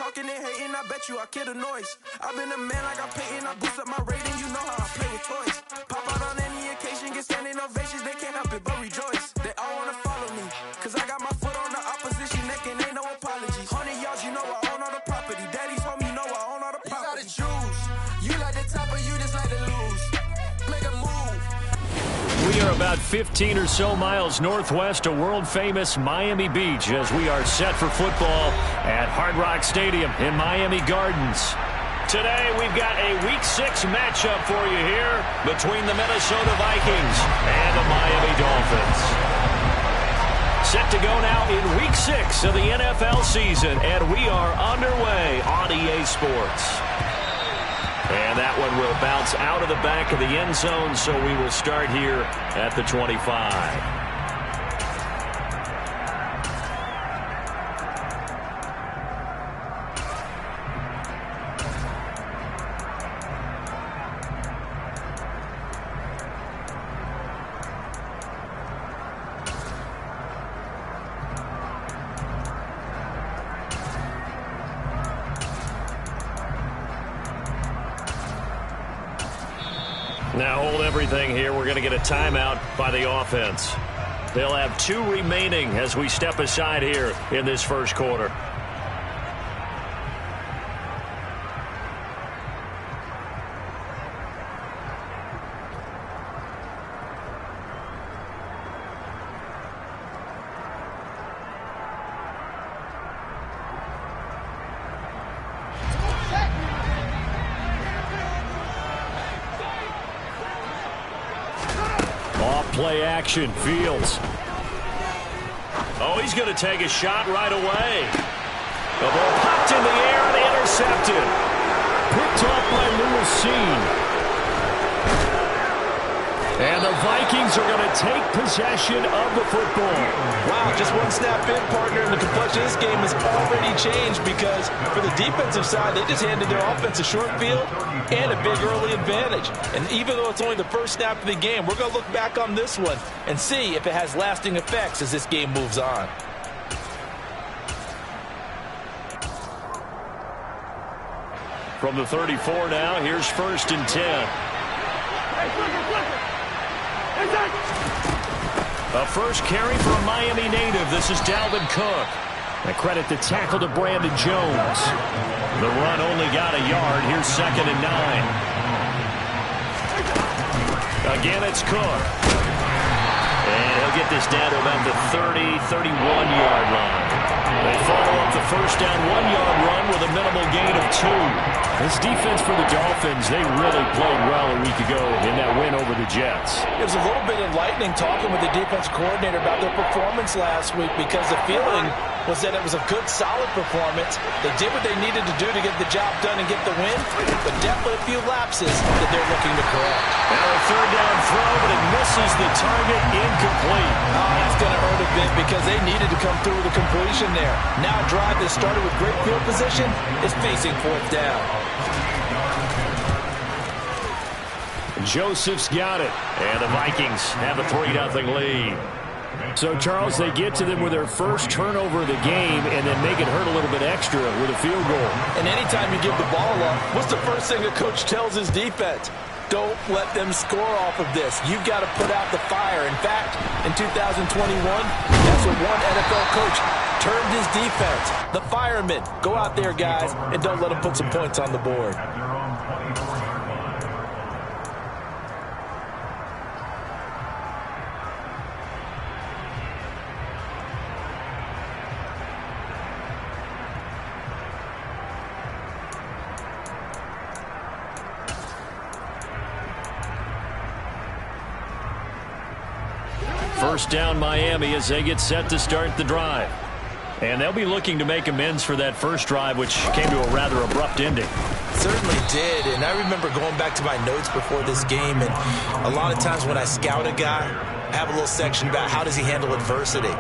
talking and hating, I bet you I kill the noise. I've been a man like I'm Peyton, I boost up my rating, you know how I play with toys. Pop out on any occasion, get standing ovations, they can't help it but rejoice. They all wanna follow me, cause I got my foot on the opposition neck and ain't no apologies. 100 yards, you know I own all the property. Daddy's home, you know I own all the property. You gotta choose, you like the top or you just like to lose. Make a move. We are about 15 or so miles northwest of world-famous Miami Beach as we are set for football at Hard Rock Stadium in Miami Gardens. Today, we've got a Week 6 matchup for you here between the Minnesota Vikings and the Miami Dolphins. Set to go now in Week 6 of the NFL season, and we are underway on EA Sports. And that one will bounce out of the back of the end zone, so we will start here at the 25. Now hold everything here. We're going to get a timeout by the offense. They'll have 2 remaining as we step aside here in this first quarter. Play action, Fields. Oh, he's going to take a shot right away. The ball popped in the air and intercepted. Picked off by Lewis Seen. And the Vikings are going to take possession of the football. Wow, just one snap in, partner, and the complexion of this game has already changed because for the defensive side, they just handed their offense a short field and a big early advantage. And even though it's only the first snap of the game, we're going to look back on this one and see if it has lasting effects as this game moves on. From the 34 now, here's 1st and 10. A first carry for a Miami native. This is Dalvin Cook. A credit the tackle to Brandon Jones. The run only got a yard. Here's 2nd and 9. Again, it's Cook. And he'll get this down to about the 30, 31-yard line. They follow up the first down 1-yard run with a minimal gain of 2. This defense for the Dolphins, they really played well a week ago in that win over the Jets. It was a little bit enlightening talking with the defense coordinator about their performance last week because the feeling was that it was a good, solid performance. They did what they needed to do to get the job done and get the win, but definitely a few lapses that they're looking to correct. Now a 3rd down throw, but it misses the target, incomplete. Oh, that's going to hurt a bit because they needed to come through with a completion there. Now a drive that started with great field position is facing 4th down. Joseph's got it, and the Vikings have a 3-0 lead. So, Charles, they get to them with their first turnover of the game and then make it hurt a little bit extra with a field goal. And anytime you give the ball up, what's the first thing a coach tells his defense? Don't let them score off of this. You've got to put out the fire. In fact, in 2021, that's what one NFL coach termed his defense. The firemen. Go out there, guys, and don't let them put some points on the board. First down Miami as they get set to start the drive. And they'll be looking to make amends for that first drive, which came to a rather abrupt ending. Certainly did, and I remember going back to my notes before this game, and a lot of times when I scout a guy, I have a little section about how does he handle adversity.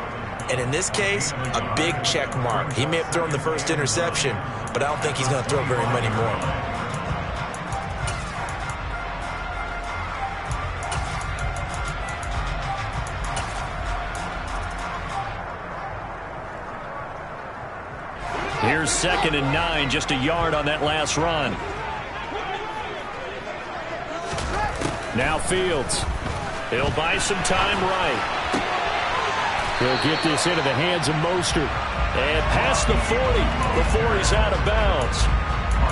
And in this case, a big check mark. He may have thrown the first interception, but I don't think he's going to throw very many more. Here's 2nd and 9, just a yard on that last run. Now Fields. He'll buy some time right. He'll get this into the hands of Mostert. And past the 40 before he's out of bounds.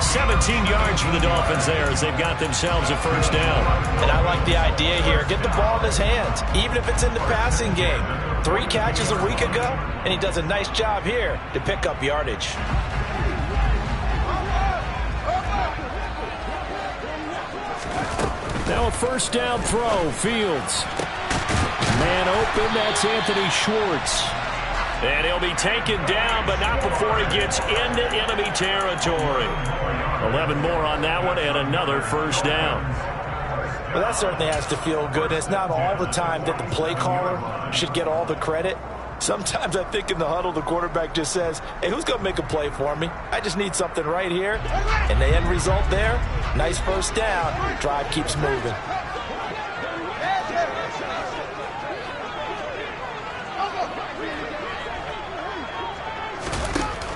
17 yards for the Dolphins there as they've got themselves a first down. And I like the idea here. Get the ball in his hands, even if it's in the passing game. 3 catches a week ago, and he does a nice job here to pick up yardage. Now a first down throw. Fields. Man open, that's Anthony Schwartz. And he'll be taken down, but not before he gets into enemy territory. 11 more on that one, and another first down. Well, that certainly has to feel good. It's not all the time that the play caller should get all the credit. Sometimes I think in the huddle, the quarterback just says, hey, who's going to make a play for me? I just need something right here. And the end result there, nice first down. Drive keeps moving.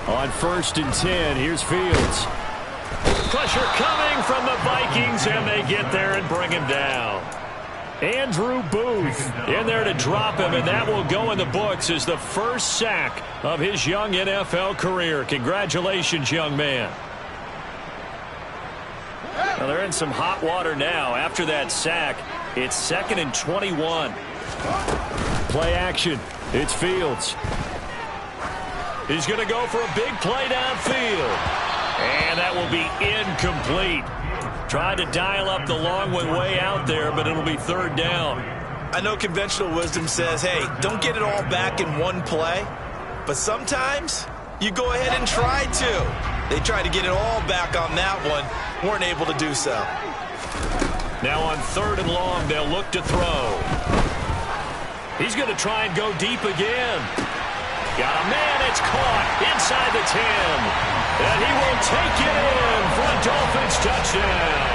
On 1st and 10, here's Fields. Pressure coming from the Vikings, and they get there and bring him down. Andrew Booth in there to drop him, and that will go in the books as the first sack of his young NFL career. Congratulations, young man. Well, they're in some hot water now. After that sack, it's 2nd and 21. Play action. It's Fields. He's going to go for a big play downfield. And that will be incomplete. Tried to dial up the long one way out there, but it'll be 3rd down. I know conventional wisdom says, hey, don't get it all back in one play. But sometimes you go ahead and try to. They tried to get it all back on that one. Weren't able to do so. Now on 3rd and long, they'll look to throw. He's going to try and go deep again. Got a man, it's caught inside the 10. And he will take it in for a Dolphins touchdown.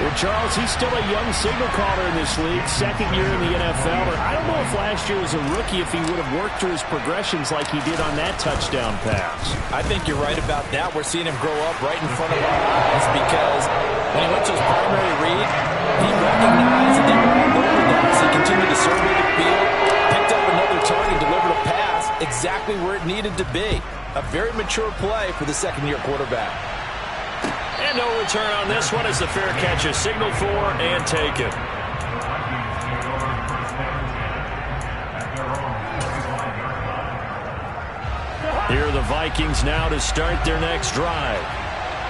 Well, Charles, he's still a young signal caller in this league, 2nd year in the NFL. But I don't know if last year as a rookie if he would have worked through his progressions like he did on that touchdown pass. I think you're right about that. We're seeing him grow up right in front of our eyes because when he went to his primary read, he recognized that they were all over that. So he continued to survey the field, picked up another target, delivered a pass exactly where it needed to be. A very mature play for the 2nd-year quarterback. And no return on this one as the fair catch is signaled for and taken. Here are the Vikings now to start their next drive.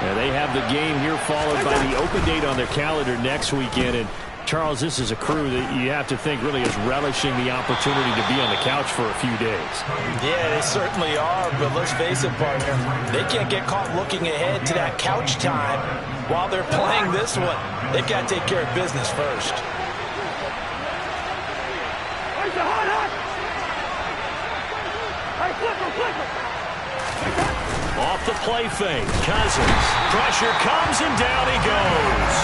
And they have the game here followed by the open date on their calendar next weekend. And Charles, this is a crew that you have to think really is relishing the opportunity to be on the couch for a few days. Yeah, they certainly are, but let's face it, partner. They can't get caught looking ahead to that couch time while they're playing this one. They've got to take care of business first. Off the play fake, Cousins. Pressure comes and down he goes.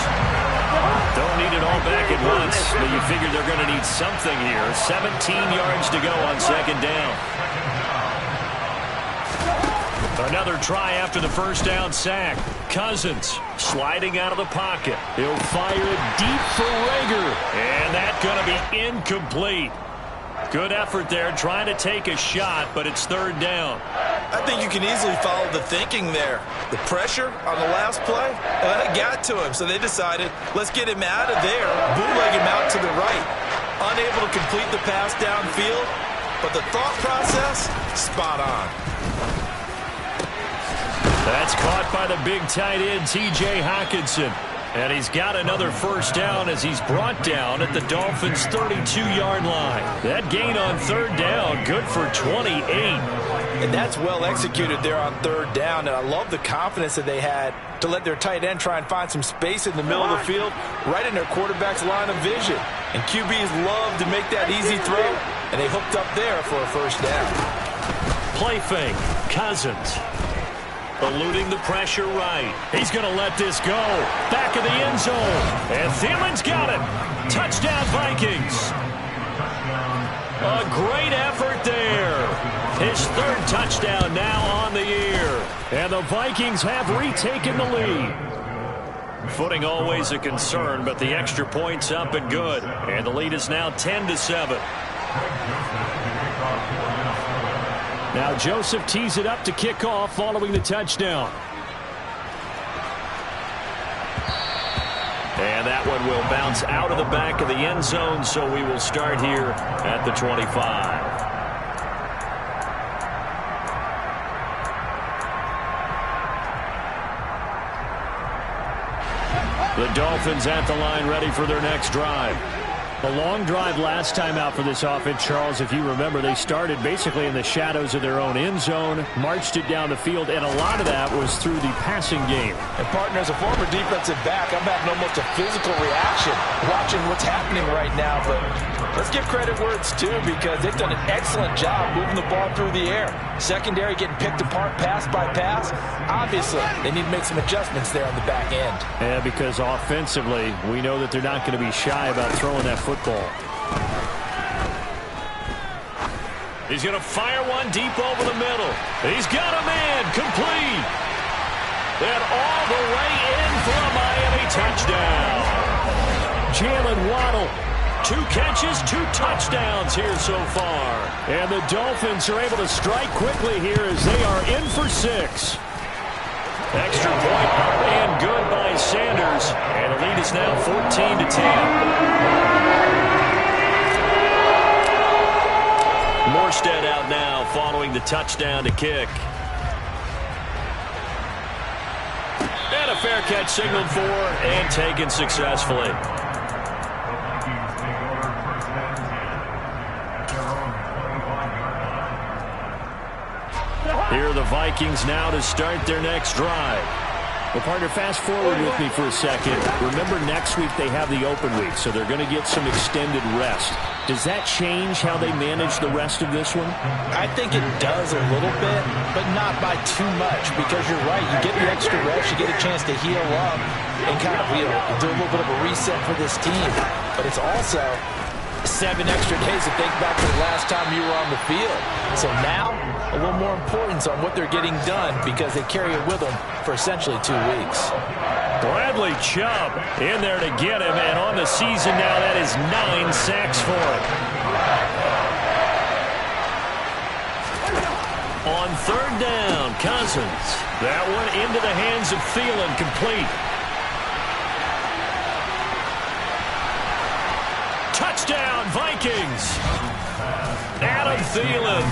Don't need it all back at once, but you figure they're going to need something here. 17 yards to go on 2nd down. Another try after the first down sack. Cousins sliding out of the pocket. He'll fire it deep for Rager, and that's going to be incomplete. Good effort there, trying to take a shot, but it's 3rd down. I think you can easily follow the thinking there. The pressure on the last play, that got to him, so they decided, let's get him out of there, bootleg him out to the right. Unable to complete the pass downfield, but the thought process, spot on. That's caught by the big tight end, T.J. Hockenson. And he's got another first down as he's brought down at the Dolphins' 32-yard line. That gain on 3rd down, good for 28. And that's well executed there on 3rd down. And I love the confidence that they had to let their tight end try and find some space in the middle of the field, right in their quarterback's line of vision. And QBs love to make that easy throw, and they hooked up there for a first down. Play fake, Cousins. Eluding the pressure right. He's going to let this go. Back of the end zone. And Thielen's got it. Touchdown, Vikings. A great effort there. His third touchdown now on the year. And the Vikings have retaken the lead. Footing always a concern, but the extra point's up and good. And the lead is now 10-7. Now Joseph tees it up to kick off following the touchdown. And that one will bounce out of the back of the end zone, so we will start here at the 25. The Dolphins at the line ready for their next drive. A long drive last time out for this offense, Charles. If you remember, they started basically in the shadows of their own end zone, marched it down the field, and a lot of that was through the passing game. And, partner, as a former defensive back, I'm having almost a physical reaction watching what's happening right now. But let's give credit where it's due, because they've done an excellent job moving the ball through the air. Secondary getting picked apart pass by pass. Obviously, they need to make some adjustments there on the back end. Yeah, because offensively, we know that they're not going to be shy about throwing that football. He's going to fire one deep over the middle. He's got a man complete. And all the way in for a Miami touchdown. Jalen Waddle. 2 catches, 2 touchdowns here so far. And the Dolphins are able to strike quickly here as they are in for 6. Extra point up and good by Sanders. And the lead is now 14-10. Morstead out now following the touchdown to kick. And a fair catch signaled for and taken successfully. Here are the Vikings now to start their next drive. Well, partner, fast forward with me for a second. Remember, next week they have the open week, so they're going to get some extended rest. Does that change how they manage the rest of this one? I think it does a little bit, but not by too much, because you're right. You get the extra rest, you get a chance to heal up and kind of do a little bit of a reset for this team. But it's also 7 extra days to think back to the last time you were on the field. So now, a little more importance on what they're getting done, because they carry it with them for essentially 2 weeks. Bradley Chubb in there to get him, and on the season now, that is 9 sacks for him. On 3rd down, Cousins. That one into the hands of Thielen, complete. Touchdown, Vikings. Adam Thielen.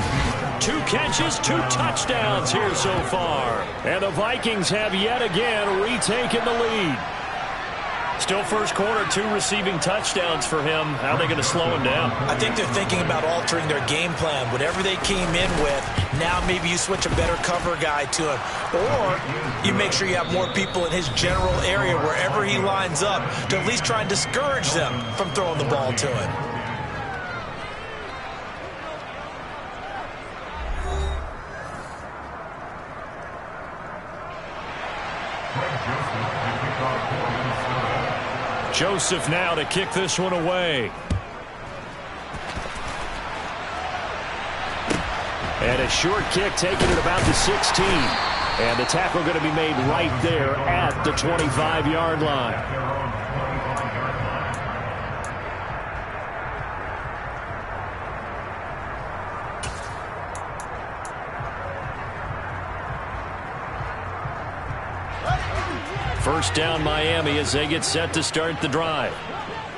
2 catches, 2 touchdowns here so far. And the Vikings have yet again retaken the lead. Still first quarter, 2 receiving touchdowns for him. How are they going to slow him down? I think they're thinking about altering their game plan. Whatever they came in with, now maybe you switch a better cover guy to him. Or you make sure you have more people in his general area wherever he lines up to at least try and discourage them from throwing the ball to him. Joseph now to kick this one away. And a short kick taken at about the 16. And the tackle going to be made right there at the 25-yard line. First down Miami as they get set to start the drive.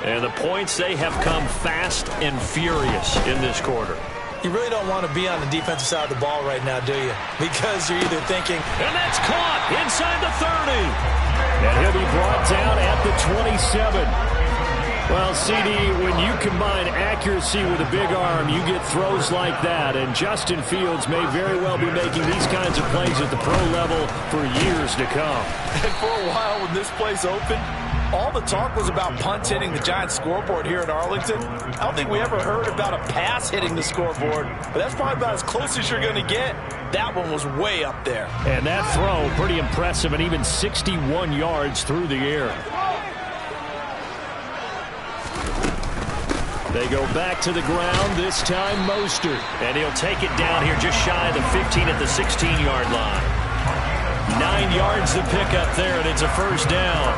And the points, they have come fast and furious in this quarter. You really don't want to be on the defensive side of the ball right now, do you? Because you're either thinking, and that's caught inside the 30. And he'll be brought down at the 27. Well, CD, when you combine accuracy with a big arm, you get throws like that. And Justin Fields may very well be making these kinds of plays at the pro level for years to come. And for a while when this place opened, all the talk was about punts hitting the Giants scoreboard here in Arlington. I don't think we ever heard about a pass hitting the scoreboard, but that's probably about as close as you're going to get. That one was way up there. And that throw, pretty impressive, and even 61 yards through the air. They go back to the ground, this time Mostert. And he'll take it down here just shy of the 15 at the 16-yard line. 9 yards to pick up there, and it's a first down.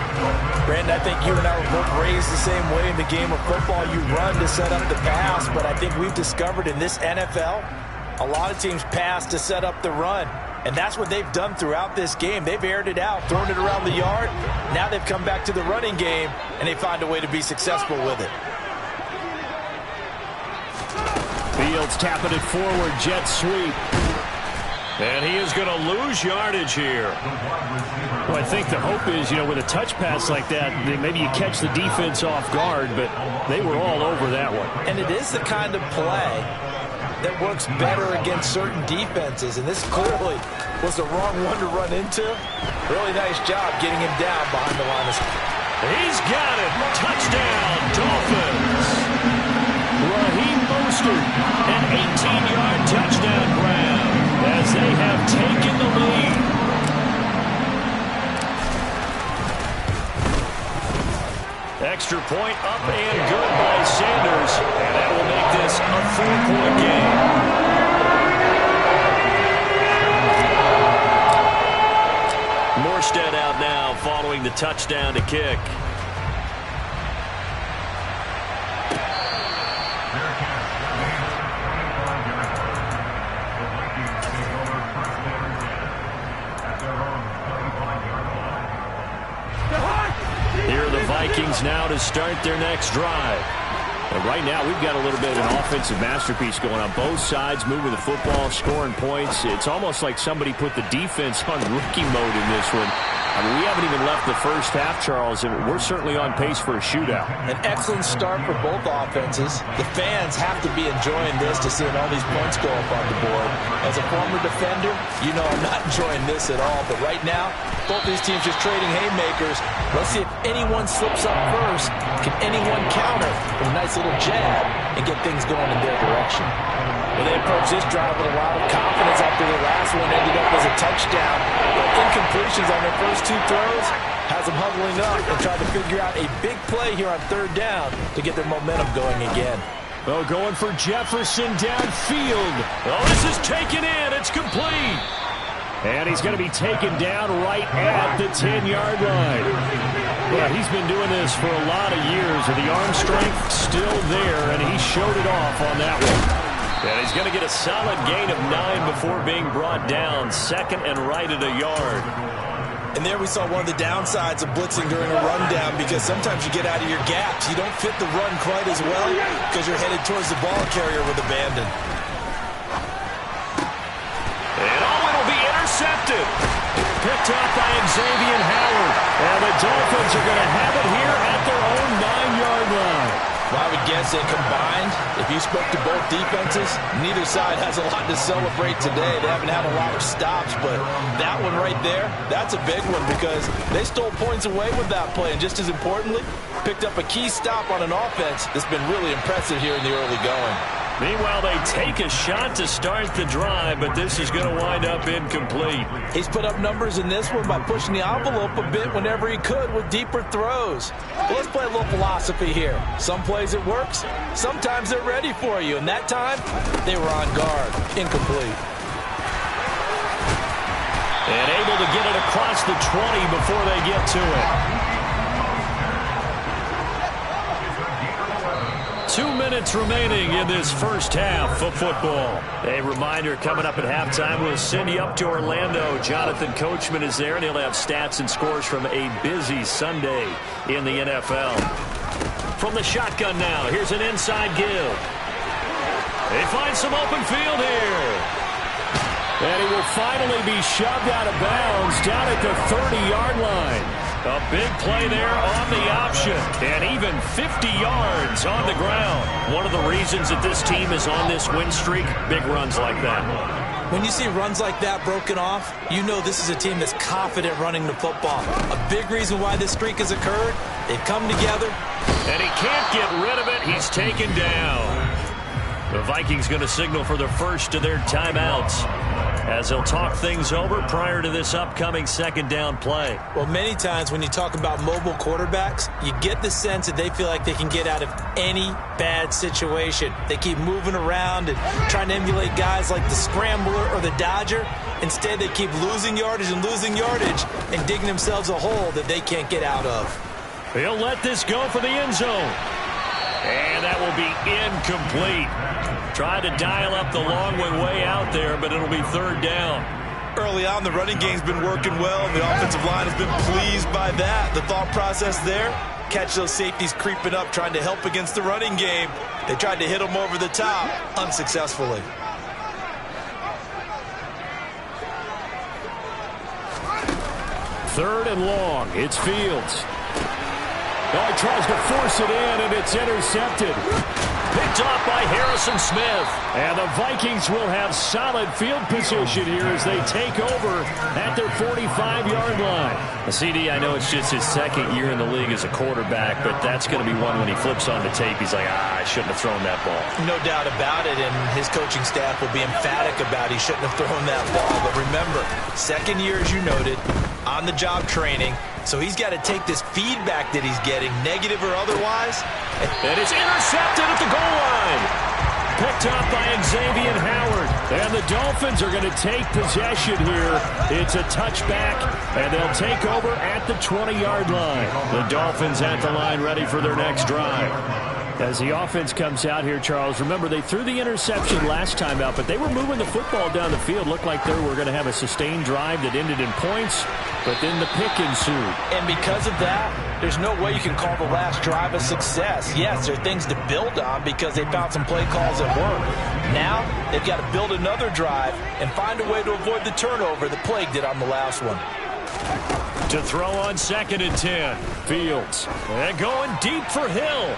Brandon, I think you and I were both raised the same way in the game of football. You run to set up the pass, but I think we've discovered in this NFL, a lot of teams pass to set up the run. And that's what they've done throughout this game. They've aired it out, thrown it around the yard. Now they've come back to the running game, and they find a way to be successful with it. Fields tapping it forward, jet sweep. And he is going to lose yardage here. Well, I think the hope is, with a touch pass like that, maybe you catch the defense off guard, but they were all over that one. And it is the kind of play that works better against certain defenses, and this clearly was the wrong one to run into. Really nice job getting him down behind the line of scrimmage. He's got it. Touchdown, Dolphins. Raheem Mostert, an 18-yard touchdown grab as they have taken the lead. Extra point up and good by Sanders, and that will make this a 4-point game. Morstead out now following the touchdown to kick. Here are the Vikings now to start their next drive. And right now, we've got a little bit of an offensive masterpiece going on. Both sides moving the football, scoring points. It's almost like somebody put the defense on rookie mode in this one. I mean, we haven't even left the first half, Charles, and we're certainly on pace for a shootout. An excellent start for both offenses. The fans have to be enjoying this to seeing all these points go up on the board. As a former defender, you know I'm not enjoying this at all. But right now, both these teams just trading haymakers. Let's see if anyone slips up first. Can anyone counter with a nice little jab and get things going in their direction? Well, they approach this drive with a lot of confidence after the last one ended up as a touchdown. But incompletions on their first 2 throws has them huddling up and trying to figure out a big play here on 3rd down to get their momentum going again. Oh, going for Jefferson downfield. Oh, this is taken in. It's complete. And he's going to be taken down right at the 10-yard line. Yeah, he's been doing this for a lot of years, and the arm strength still there, and he showed it off on that one. And he's going to get a solid gain of 9 before being brought down. 2nd and right at a yard. And there we saw one of the downsides of blitzing during a rundown, because sometimes you get out of your gaps. You don't fit the run quite as well because you're headed towards the ball carrier with abandon. And it'll be intercepted. Picked up by Xavier Howard. And the Dolphins are going to have it here at their own 9-yard line. Well, I would guess that combined, if you spoke to both defenses, neither side has a lot to celebrate today. They haven't had a lot of stops, but that one right there, that's a big one because they stole points away with that play. And just as importantly, picked up a key stop on an offense that's been really impressive here in the early going. Meanwhile, they take a shot to start the drive, but this is going to wind up incomplete. He's put up numbers in this one by pushing the envelope a bit whenever he could with deeper throws. Well, let's play a little philosophy here. Some plays it works, sometimes they're ready for you, and that time, they were on guard. Incomplete. And able to get it across the 20 before they get to it. 2 minutes remaining in this first half of football. A reminder, coming up at halftime, we'll send you up to Orlando. Jonathan Coachman is there, and he'll have stats and scores from a busy Sunday in the NFL. From the shotgun now, here's an inside give. They find some open field here. And he will finally be shoved out of bounds down at the 30-yard line. A big play there on the option, and even 50 yards on the ground. One of the reasons that this team is on this win streak, big runs like that. When you see runs like that broken off, you know this is a team that's confident running the football. A big reason why this streak has occurred, they've come together. And he can't get rid of it. He's taken down. The Vikings going to signal for the first of their timeouts. as they'll talk things over prior to this upcoming second down play. Well, many times when you talk about mobile quarterbacks, you get the sense that they feel like they can get out of any bad situation. They keep moving around and trying to emulate guys like the Scrambler or the Dodger. Instead, they keep losing yardage and digging themselves a hole that they can't get out of. He'll let this go for the end zone. And that will be incomplete. Tried to dial up the long one way out there, but it'll be third down. Early on, the running game's been working well, and the offensive line has been pleased by that. The thought process there, catch those safeties creeping up, trying to help against the running game. They tried to hit them over the top, unsuccessfully. Third and long. It's Fields. Oh, he tries to force it in, and it's intercepted. Picked off by Harrison Smith. And the Vikings will have solid field position here as they take over at their 45-yard line. CD, I know it's just his second year in the league as a quarterback, but that's going to be one when he flips on the tape. He's like, I shouldn't have thrown that ball. No doubt about it, and his coaching staff will be emphatic about he shouldn't have thrown that ball. But remember, second year, as you noted, on-the-job training. So he's got to take this feedback that he's getting, negative or otherwise. And it's intercepted at the goal line. Picked up by Xavier Howard. And the Dolphins are going to take possession here. It's a touchback, and they'll take over at the 20-yard line. The Dolphins at the line ready for their next drive. As the offense comes out here, Charles, remember they threw the interception last time out, but they were moving the football down the field. Looked like they were going to have a sustained drive that ended in points, but then the pick ensued. And because of that, there's no way you can call the last drive a success. Yes, there are things to build on because they found some play calls that work. Now, they've got to build another drive and find a way to avoid the turnover that plagued it on the last one. To throw on 2nd and 10, Fields. And going deep for Hill.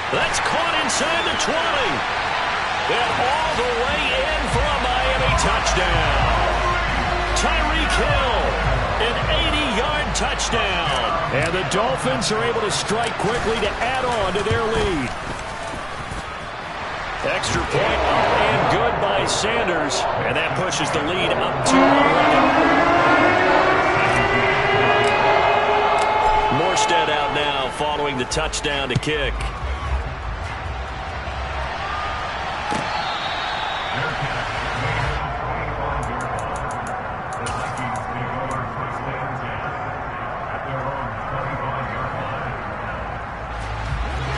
That's caught inside the 20. And all the way in for a Miami touchdown. Tyreek Hill, an 80-yard touchdown. And the Dolphins are able to strike quickly to add on to their lead. Extra point up and good by Sanders. And that pushes the lead up to 11. Morstead out now following the touchdown to kick.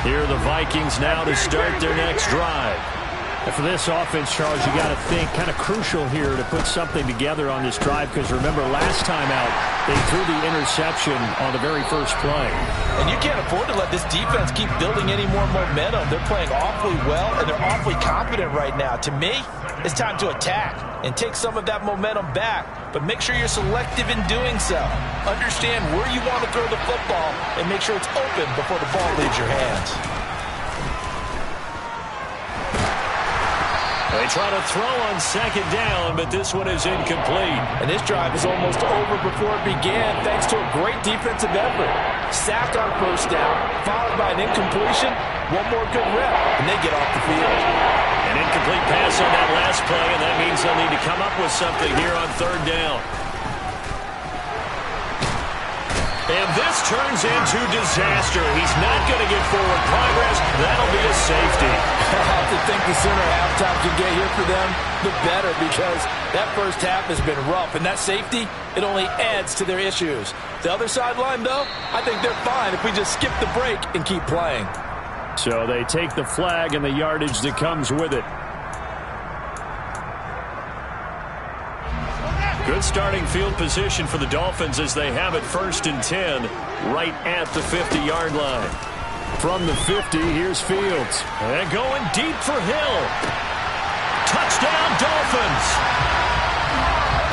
Here are the Vikings now to start their next drive. And for this offense, Charles, you got to think kind of crucial here to put something together on this drive because remember last time out they threw the interception on the very first play. And you can't afford to let this defense keep building any more momentum. They're playing awfully well and they're awfully confident right now. To me, it's time to attack and take some of that momentum back, but make sure you're selective in doing so. Understand where you want to throw the football and make sure it's open before the ball leaves your hands. They try to throw on 2nd down, but this one is incomplete. And this drive is almost over before it began thanks to a great defensive effort. Sack on 1st down, followed by an incompletion, one more good rep, and they get off the field. An incomplete pass on that last play, and that means they'll need to come up with something here on 3rd down. And this turns into disaster. He's not going to get forward progress. That'll be a safety. I have to think the sooner halftime can get here for them, the better, because that first half has been rough. And that safety, it only adds to their issues. The other sideline, though, I think they're fine if we just skip the break and keep playing. So they take the flag and the yardage that comes with it. Good starting field position for the Dolphins as they have it 1st and 10 right at the 50-yard line. From the 50, here's Fields. And going deep for Hill. Touchdown, Dolphins.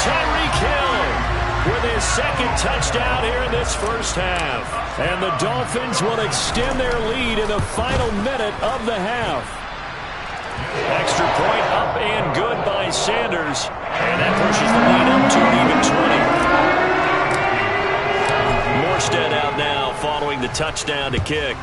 Tyreek Hill with his 2nd touchdown here in this first half. And the Dolphins will extend their lead in the final minute of the half. Extra point up and good by Sanders. And that pushes the lead up to an even 20. Morstead out now following the touchdown to kick.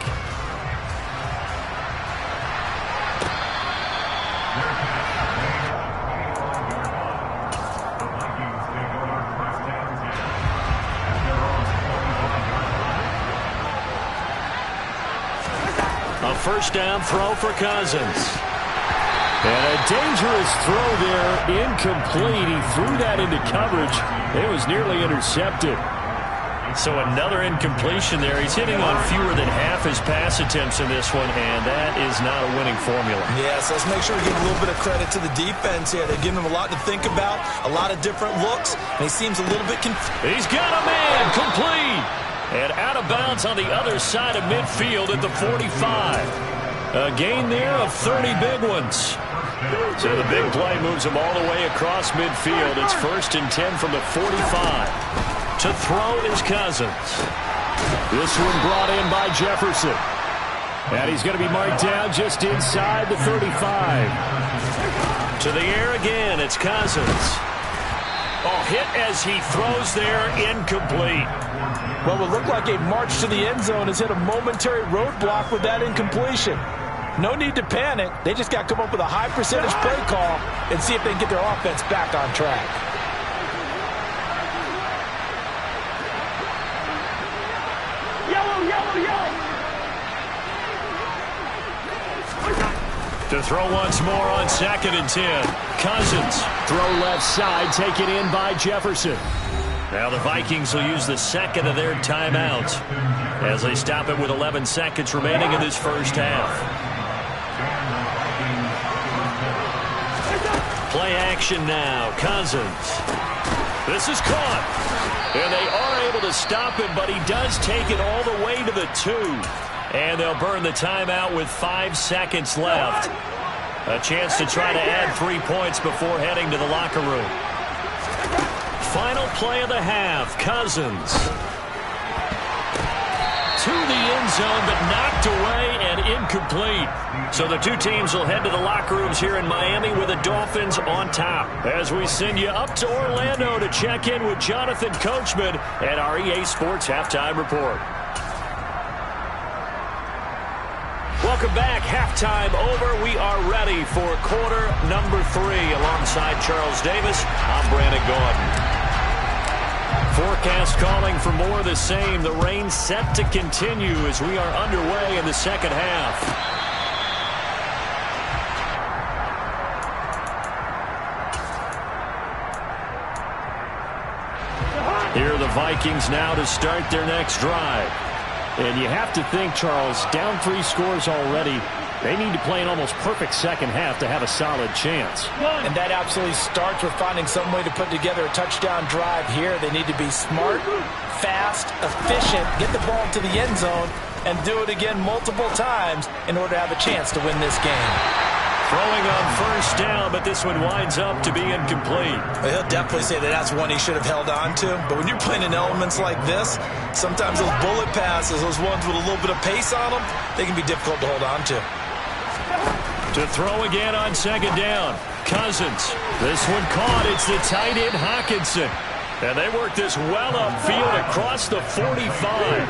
first down throw for Cousins. And a dangerous throw there, incomplete. He threw that into coverage. It was nearly intercepted. So another incompletion there. He's hitting on fewer than half his pass attempts in this one, and that is not a winning formula. Yes, let's make sure we give a little bit of credit to the defense here. They're giving him a lot to think about, a lot of different looks, and he seems a little bit confused. He's got a man, complete. And out of bounds on the other side of midfield at the 45. A gain there of 30 big ones. So the big play moves him all the way across midfield. It's 1st and 10 from the 45. To throw is Cousins. This one brought in by Jefferson. And he's going to be marked down just inside the 35. To the air again, it's Cousins. Oh, hit as he throws there, incomplete. Well, what looked like a march to the end zone has hit a momentary roadblock with that incompletion. No need to panic. They just got to come up with a high percentage play call and see if they can get their offense back on track. To throw once more on 2nd and 10. Cousins. Throw left side, taken in by Jefferson. Now the Vikings will use the second of their timeouts as they stop it with 11 seconds remaining in this first half. Play action now. Cousins. This is caught. And they are able to stop him, but he does take it all the way to the 2. And they'll burn the timeout with 5 seconds left. A chance to try to add 3 points before heading to the locker room. Final play of the half. Cousins. To the end zone, but knocked away and incomplete. So the two teams will head to the locker rooms here in Miami with the Dolphins on top. As we send you up to Orlando to check in with Jonathan Coachman at our EA Sports Halftime Report. Welcome back. Halftime over. We are ready for quarter number 3. Alongside Charles Davis, I'm Brandon Gaudin. Forecast calling for more of the same. The rain set to continue as we are underway in the second half. Here are the Vikings now to start their next drive. And you have to think, Charles, down 3 scores already. They need to play an almost perfect second half to have a solid chance. And that absolutely starts with finding some way to put together a touchdown drive here. They need to be smart, fast, efficient, get the ball to the end zone, and do it again multiple times in order to have a chance to win this game. Throwing on first down, but this one winds up to be incomplete. Well, he'll definitely say that that's one he should have held on to. But when you're playing in elements like this, sometimes those bullet passes, those ones with a little bit of pace on them, they can be difficult to hold on to. To throw again on second down. Cousins. This one caught. It's the tight end Hockenson. And they work this well upfield across the 45.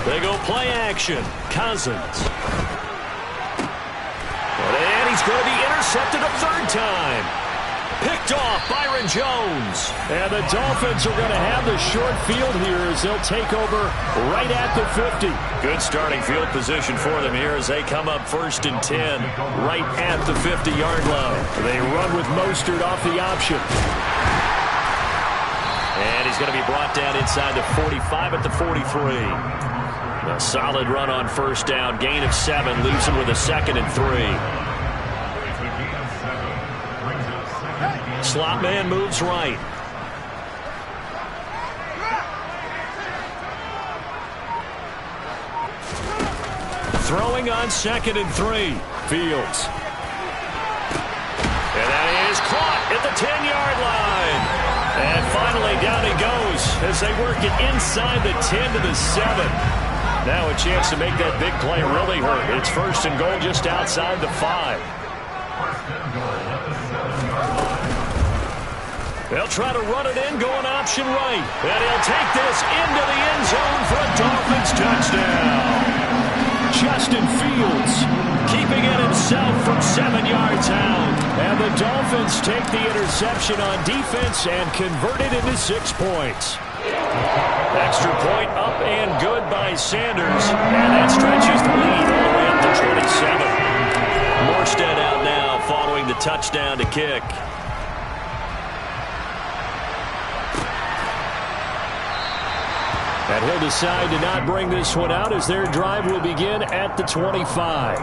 They go play action. Cousins. And he's going to be intercepted a 3rd time. Picked off Byron Jones. And the Dolphins are going to have the short field here as they'll take over right at the 50. Good starting field position for them here as they come up 1st and 10 right at the 50-yard line. They run with Mostert off the option. And he's going to be brought down inside the 45 at the 43. A solid run on first down. Gain of 7 leaves him with a 2nd and 3. Slot man moves right. Throwing on 2nd and 3. Fields. And that is caught at the 10-yard line. And finally down he goes as they work it inside the 10 to the 7. Now a chance to make that big play really hurt. It's 1st and goal just outside the 5. They'll try to run it in, going option right. And he'll take this into the end zone for a Dolphins touchdown. Justin Fields keeping it himself from 7 yards out. And the Dolphins take the interception on defense and convert it into 6 points. Extra point up and good by Sanders. And that stretches the lead all the way up to 27. Morstead out now following the touchdown to kick. And he'll decide to not bring this one out as their drive will begin at the 25.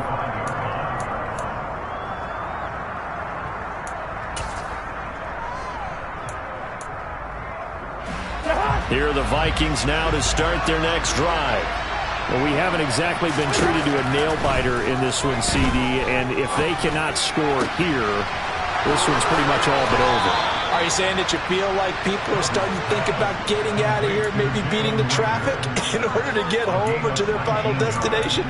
Here are the Vikings now to start their next drive. Well, we haven't exactly been treated to a nail-biter in this one, CD, and if they cannot score here, this one's pretty much all but over. Are you saying that you feel like people are starting to think about getting out of here, maybe beating the traffic in order to get home or to their final destination?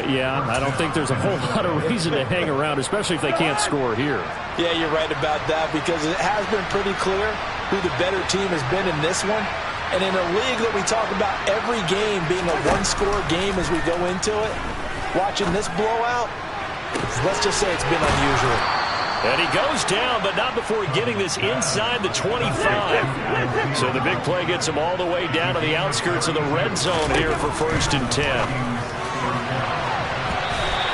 Yeah, I don't think there's a whole lot of reason to hang around, especially if they can't score here. Yeah, you're right about that because it has been pretty clear who the better team has been in this one. And in a league that we talk about every game being a one-score game as we go into it, watching this blowout, let's just say it's been unusual. And he goes down, but not before getting this inside the 25. So the big play gets him all the way down to the outskirts of the red zone here for 1st and 10.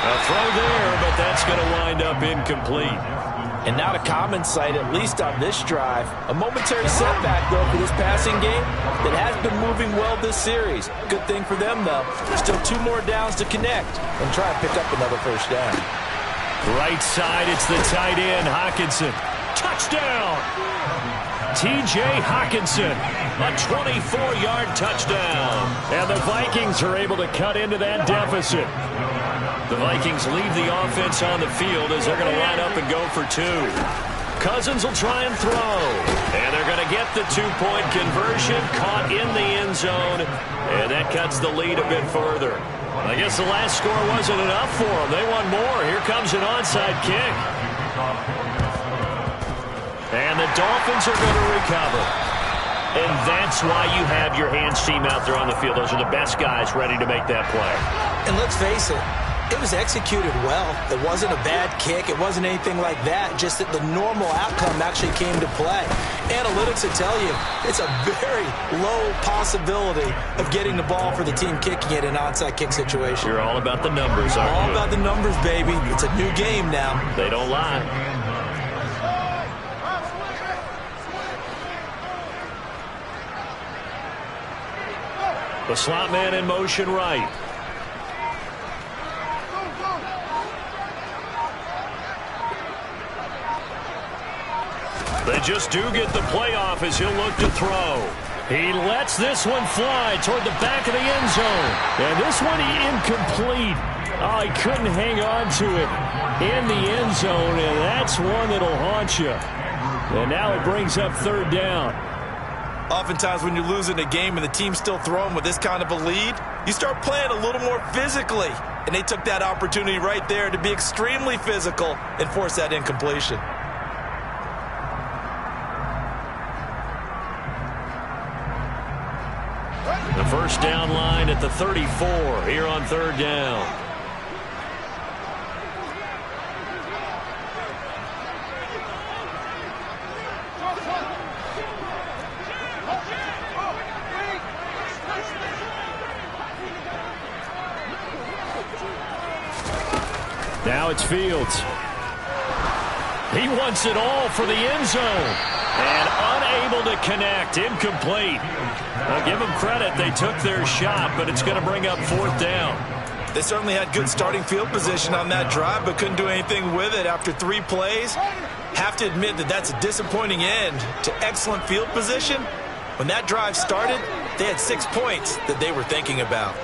A throw there, but that's going to wind up incomplete. And not a common sight, at least on this drive. A momentary setback, though, for this passing game that has been moving well this series. Good thing for them, though. Still 2 more downs to connect and try and pick up another first down. Right side, it's the tight end, Hockenson. Touchdown! T.J. Hockenson, a 24-yard touchdown. And the Vikings are able to cut into that deficit. The Vikings leave the offense on the field as they're going to line up and go for 2. Cousins will try and throw. And they're going to get the 2-point conversion, caught in the end zone. And that cuts the lead a bit further. I guess the last score wasn't enough for them. They want more. Here comes an onside kick. And the Dolphins are going to recover. And that's why you have your hands team out there on the field. Those are the best guys ready to make that play. And let's face it, it was executed well. It wasn't a bad kick. It wasn't anything like that. Just that the normal outcome actually came to play. Analytics will tell you it's a very low possibility of getting the ball for the team kicking it in an onside kick situation. You're all about the numbers, aren't you? All about the numbers, baby. It's a new game now. They don't lie. The slot man in motion right. They just do get the play off as he'll look to throw. He lets this one fly toward the back of the end zone. And this one incomplete. Oh, he couldn't hang on to it in the end zone, and that's one that'll haunt you. And now it brings up 3rd down. Oftentimes when you're losing a game and the team's still throwing with this kind of a lead, you start playing a little more physically. And they took that opportunity right there to be extremely physical and force that incompletion. The first down line at the 34 here on 3rd down. Now it's Fields. He wants it all for the end zone. And unable to connect. Incomplete. I'll give them credit. They took their shot, but it's going to bring up 4th down. They certainly had good starting field position on that drive, but couldn't do anything with it after 3 plays. Have to admit that that's a disappointing end to excellent field position. When that drive started, they had 6 points that they were thinking about.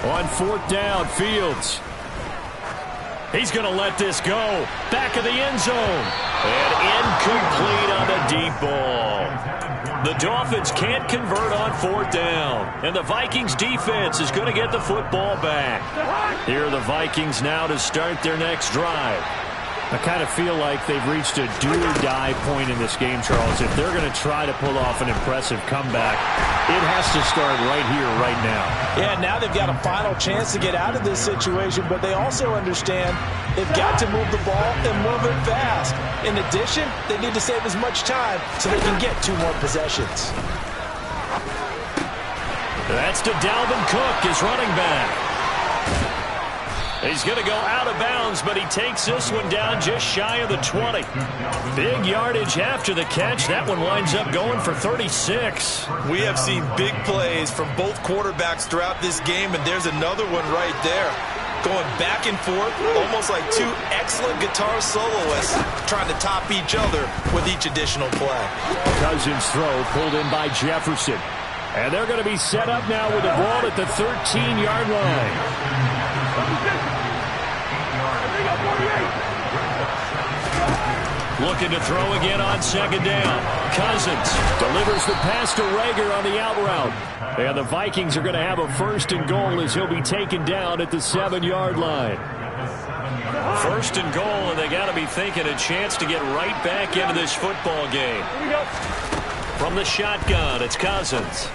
On 4th down, Fields. He's going to let this go. Back of the end zone. And incomplete on the deep ball. The Dolphins can't convert on 4th down. And the Vikings defense is going to get the football back. Here are the Vikings now to start their next drive. I kind of feel like they've reached a do-or-die point in this game, Charles. If they're going to try to pull off an impressive comeback, it has to start right here, right now. Yeah, now they've got a final chance to get out of this situation, but they also understand they've got to move the ball and move it fast. In addition, they need to save as much time so they can get 2 more possessions. That's to Dalvin Cook, his running back. He's going to go out of bounds, but he takes this one down just shy of the 20. Big yardage after the catch. That one winds up going for 36. We have seen big plays from both quarterbacks throughout this game, and there's another one right there. Going back and forth, almost like 2 excellent guitar soloists trying to top each other with each additional play. Cousins' throw pulled in by Jefferson. And they're going to be set up now with the ball at the 13-yard line. Looking to throw again on second down. Cousins delivers the pass to Rager on the out route. And the Vikings are going to have a 1st and goal as he'll be taken down at the 7-yard line. 1st and goal, and they got to be thinking a chance to get right back into this football game. From the shotgun, it's Cousins.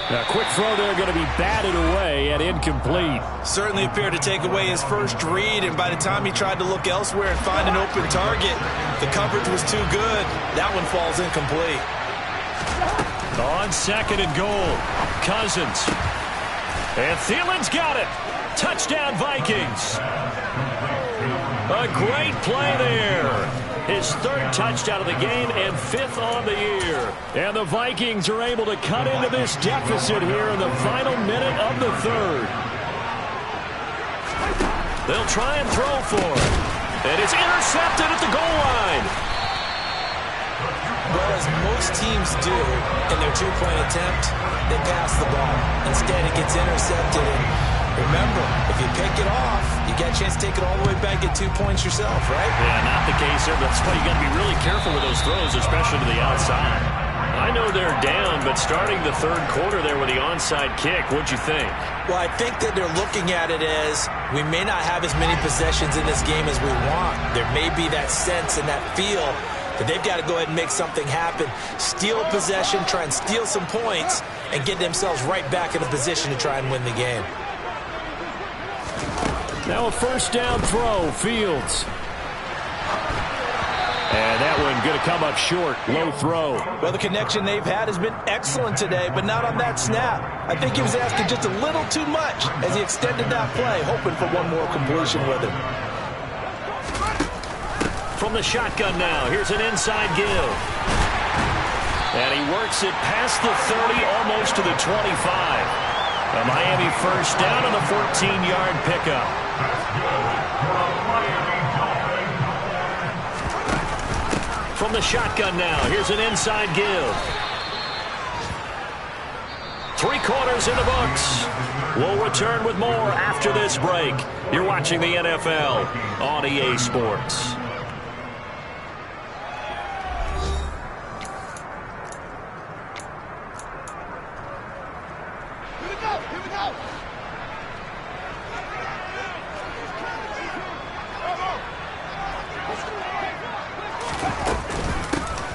A quick throw there going to be batted away and incomplete. Certainly appeared to take away his first read, and by the time he tried to look elsewhere and find an open target, the coverage was too good. That one falls incomplete. On 2nd and goal, Cousins. And Thielen's got it. Touchdown, Vikings. A great play there. His 3rd touchdown of the game and 5th on the year. And the Vikings are able to cut into this deficit here in the final minute of the 3rd. They'll try and throw for it. And it's intercepted at the goal line. Well, as most teams do in their 2-point attempt, they pass the ball. Instead, it gets intercepted. And remember, if you pick it off, you get a chance to take it all the way back, get 2 points yourself, right? Yeah, not the case there. That's why you got to be really careful with those throws, especially to the outside. I know they're down, but starting the 3rd quarter there with the onside kick, what'd you think? Well, I think that they're looking at it as we may not have as many possessions in this game as we want. There may be that sense and that feel that they've got to go ahead and make something happen, steal a possession, try and steal some points, and get themselves right back in a position to try and win the game. Now a 1st down throw, Fields. And that one going to come up short, low throw. Well, the connection they've had has been excellent today, but not on that snap. I think he was asking just a little too much as he extended that play, hoping for one more completion with him. From the shotgun now, here's an inside give. And he works it past the 30, almost to the 25. A Miami 1st down on the 14-yard pickup. From the shotgun now, here's an inside give. 3 quarters in the books. We'll return with more after this break. You're watching the NFL on EA Sports.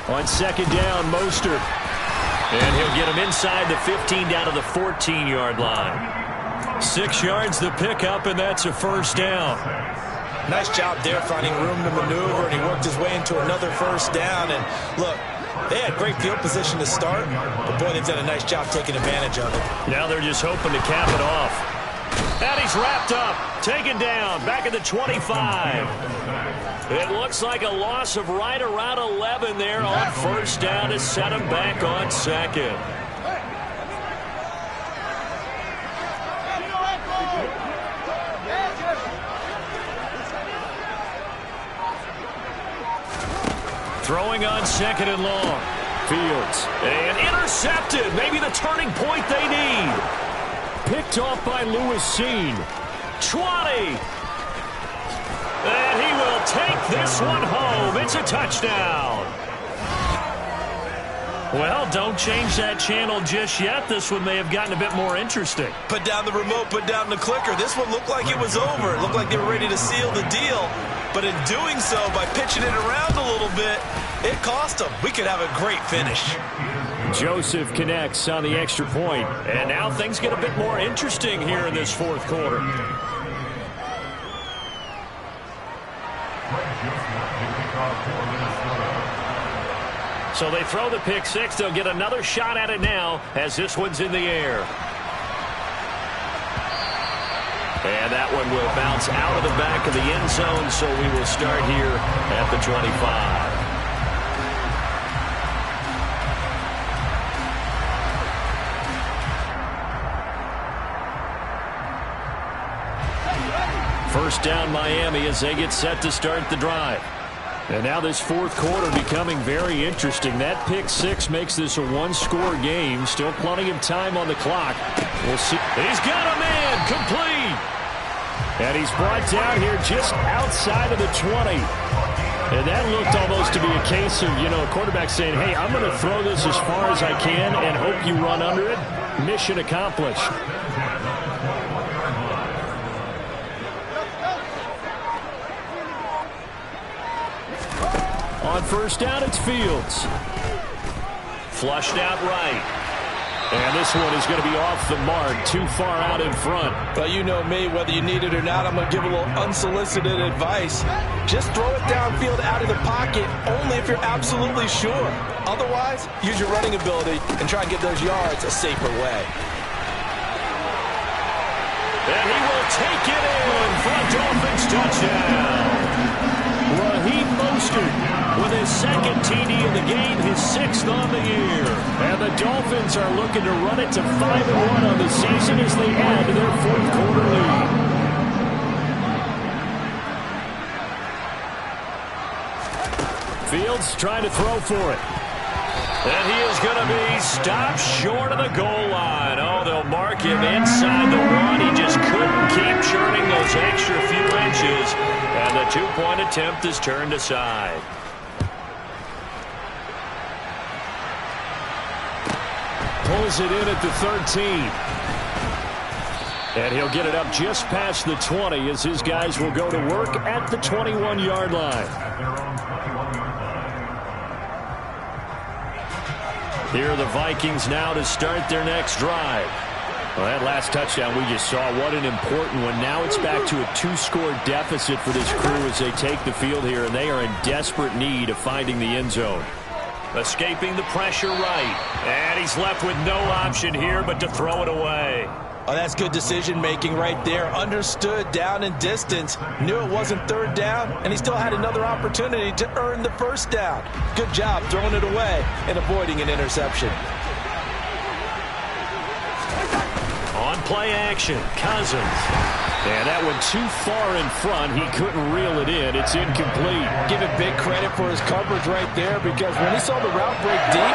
On 2nd down, Mostert. And he'll get him inside the 15 down to the 14-yard line. 6 yards the pickup, and that's a 1st down. Nice job there finding room to maneuver, and he worked his way into another 1st down. And look, they had great field position to start, but boy, they've done a nice job taking advantage of it. Now they're just hoping to cap it off. And he's wrapped up, taken down, back at the 25. It looks like a loss of right around 11 there on 1st down to set him back on 2nd. Throwing on 2nd and long. Fields. And intercepted. Maybe the turning point they need. Picked off by Lewis Seen. 20. And he will take this one home. It's a touchdown. Well, don't change that channel just yet. This one may have gotten a bit more interesting. Put down the remote, put down the clicker. This one looked like it was over. It looked like they were ready to seal the deal. But in doing so, by pitching it around a little bit, it cost him. We could have a great finish. Joseph connects on the extra point. And now things get a bit more interesting here in this fourth quarter. So they throw the pick six. They'll get another shot at it now as this one's in the air. And that one will bounce out of the back of the end zone, so we will start here at the 25. First down Miami as they get set to start the drive. And now this fourth quarter becoming very interesting. That pick six makes this a one-score game. Still plenty of time on the clock. We'll see. He's got a man complete. And he's brought down here just outside of the 20. And that looked almost to be a case of, a quarterback saying, hey, I'm going to throw this as far as I can and hope you run under it. Mission accomplished. On first down, it's Fields. Flushed out right. And this one is going to be off the mark, too far out in front. Well, you know me, whether you need it or not, I'm going to give a little unsolicited advice. Just throw it downfield out of the pocket, only if you're absolutely sure. Otherwise, use your running ability and try and get those yards a safer way. And he will take it in for a Dolphins touchdown. Raheem Mostert with his second TD in the game, his sixth on the year. And the Dolphins are looking to run it to 5-1 on the season as they add to their fourth quarter lead. Fields trying to throw for it. And he is going to be stopped short of the goal line. Oh, they'll mark him inside the one. He just couldn't keep churning those extra few inches. And the two-point attempt is turned aside. Pulls it in at the 13. And he'll get it up just past the 20 as his guys will go to work at the 21-yard line. Here are the Vikings now to start their next drive. Well, that last touchdown we just saw, what an important one. Now it's back to a two-score deficit for this crew as they take the field here, and they are in desperate need of finding the end zone. Escaping the pressure right. And he's left with no option here but to throw it away. Oh, that's good decision-making right there. Understood down and distance. Knew it wasn't third down, and he still had another opportunity to earn the first down. Good job throwing it away and avoiding an interception. On play action, Cousins. And that one too far in front. He couldn't reel it in. It's incomplete. Give him big credit for his coverage right there, because when he saw the route break deep,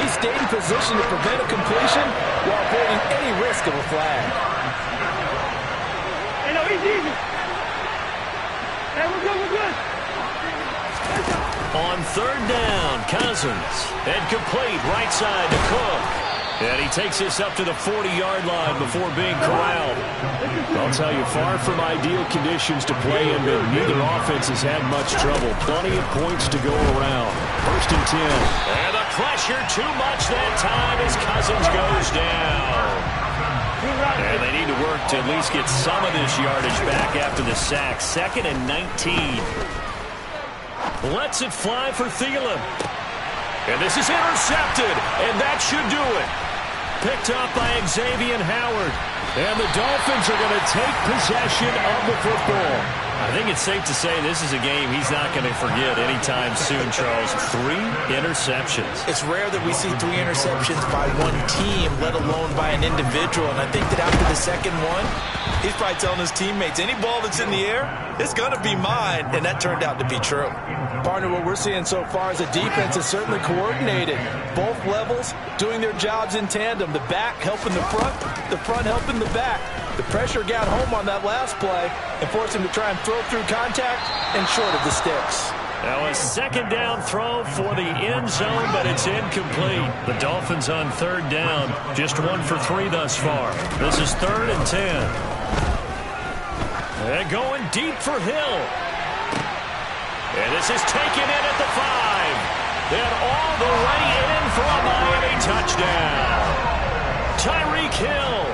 he stayed in position to prevent a completion while avoiding any risk of a flag. Hey, no, he's easy. Hey, we're good. On third down, Cousins. And complete, right side to Cook. And he takes this up to the 40-yard line before being corralled. I'll tell you, far from ideal conditions to play in, but neither offense has had much trouble. Plenty of points to go around. First and 10. And the pressure too much that time as Cousins goes down. And they need to work to at least get some of this yardage back after the sack. Second and 19. Lets it fly for Thielen. And this is intercepted, and that should do it. Picked up by Xavier Howard. And the Dolphins are going to take possession of the football. I think it's safe to say this is a game he's not going to forget anytime soon, Charles. 3 interceptions. It's rare that we see 3 interceptions by one team, let alone by an individual. And I think that after the second one, he's probably telling his teammates, any ball that's in the air, it's going to be mine. And that turned out to be true. Partner, what we're seeing so far is a defense is certainly coordinated. Both levels doing their jobs in tandem. The back helping the front helping the back. The pressure got home on that last play and forced him to try and throw through contact and short of the sticks. Now a second down throw for the end zone, but it's incomplete. The Dolphins on third down, just 1 for 3 thus far. This is 3rd and 10. And going deep for Hill. And this is taken in at the 5. And all the way in for a Miami touchdown. Tyreek Hill,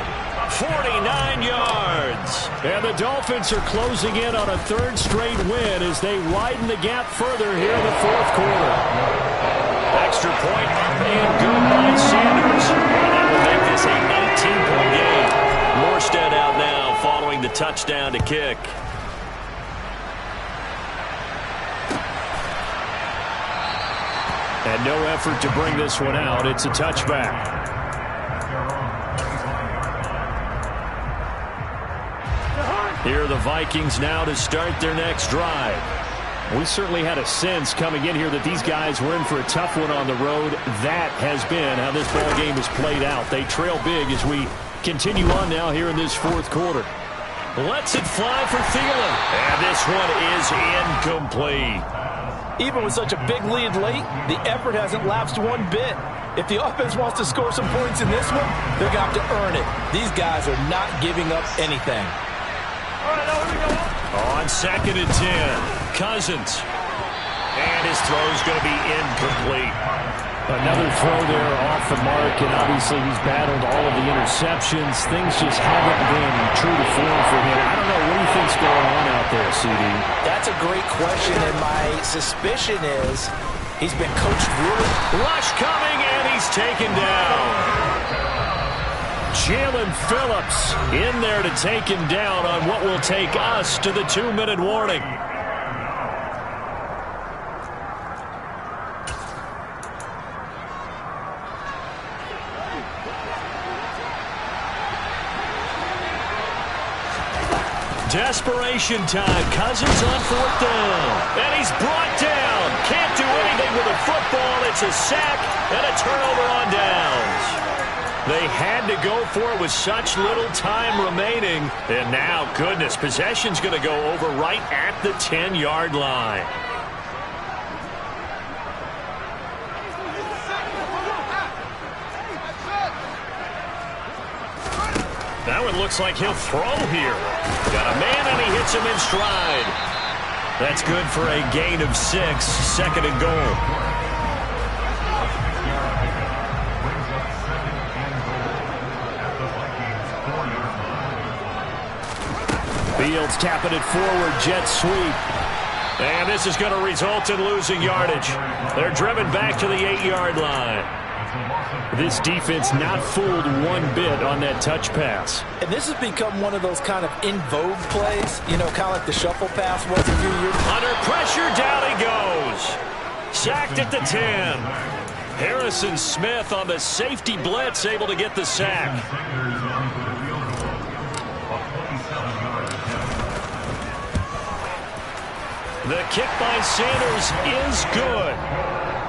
49 yards. And the Dolphins are closing in on a third straight win as they widen the gap further here in the fourth quarter. Extra point up and good by Sanders. And that will make this a 19-point game. Morstead out now following the touchdown to kick. And no effort to bring this one out. It's a touchback. Here are the Vikings now to start their next drive. We certainly had a sense coming in here that these guys were in for a tough one on the road. That has been how this ball game has played out. They trail big as we continue on now here in this fourth quarter. Lets it fly for Thielen. And this one is incomplete. Even with such a big lead late, the effort hasn't lapsed one bit. If the offense wants to score some points in this one, they're going to have to earn it. These guys are not giving up anything. On 2nd and 10, Cousins. And his throw's going to be incomplete. Another throw there off the mark, and obviously he's battled all of the interceptions. Things just haven't been true to form for him. I don't know, what do you think's going on out there, CD? That's a great question, and my suspicion is he's been coached really. Rush coming, and he's taken down. Jalen Phillips in there to take him down on what will take us to the 2-minute warning. Desperation time. Cousins on 4th down. And he's brought down. Can't do anything with a football. It's a sack and a turnover on downs. They had to go for it with such little time remaining. And now, goodness, possession's going to go over right at the 10-yard line. That one looks like he'll throw here. Got a man, and he hits him in stride. That's good for a gain of 6, 2nd and goal. Fields tapping it forward, jet sweep. And this is going to result in losing yardage. They're driven back to the 8-yard line. This defense not fooled one bit on that touch pass. And this has become one of those kind of in vogue plays, you know, kind of like the shuffle pass was a few years ago. Under pressure, down he goes. Sacked at the 10. Harrison Smith on the safety blitz, able to get the sack. The kick by Sanders is good.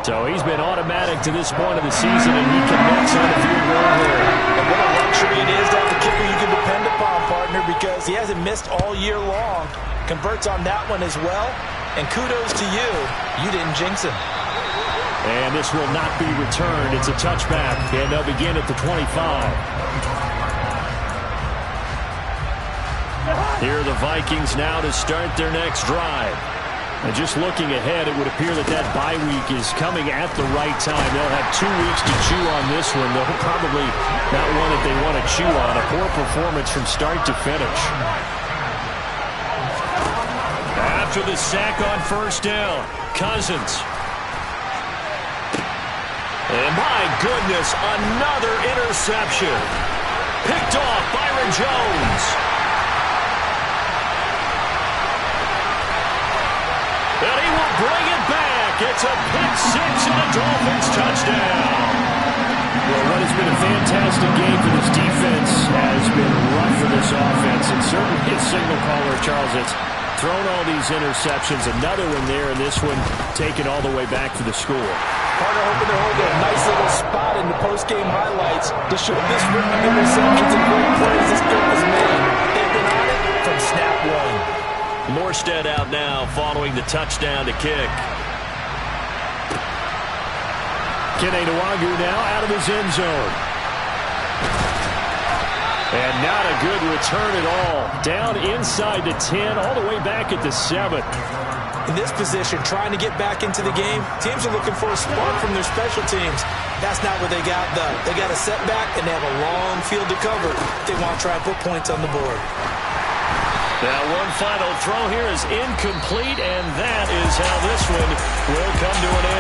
So he's been automatic to this point of the season, and he connects on the field goal here. And what a luxury it is to have a kicker you can depend upon, partner, because he hasn't missed all year long. Converts on that one as well. And kudos to you. You didn't jinx him. And this will not be returned. It's a touchback, and they'll begin at the 25. Here are the Vikings now to start their next drive. And just looking ahead, it would appear that that bye week is coming at the right time. They'll have 2 weeks to chew on this one. They'll probably not one that they want to chew on. A poor performance from start to finish. After the sack on 1st down, Cousins. And my goodness, another interception. Picked off Byron Jones. And he will bring it back. It's a pick 6 and a Dolphins touchdown. Well, what has been a fantastic game for this defense has been rough for this offense. And certainly his signal caller, Charles, it's thrown all these interceptions. Another one there, and this one taken all the way back for the score. Partner hoping to hold a nice little spot in the post-game highlights to show this rhythm of interceptions and great plays this group has made. They've been on it from snap 1. Morstead out now following the touchdown to kick. Kene Nwagu now out of his end zone. And not a good return at all. Down inside the 10, all the way back at the 7. In this position, trying to get back into the game, teams are looking for a spark from their special teams. That's not what they got, though. They got a setback, and they have a long field to cover if they want to try and put points on the board. Now one final throw here is incomplete, and that is how this one will come to an end.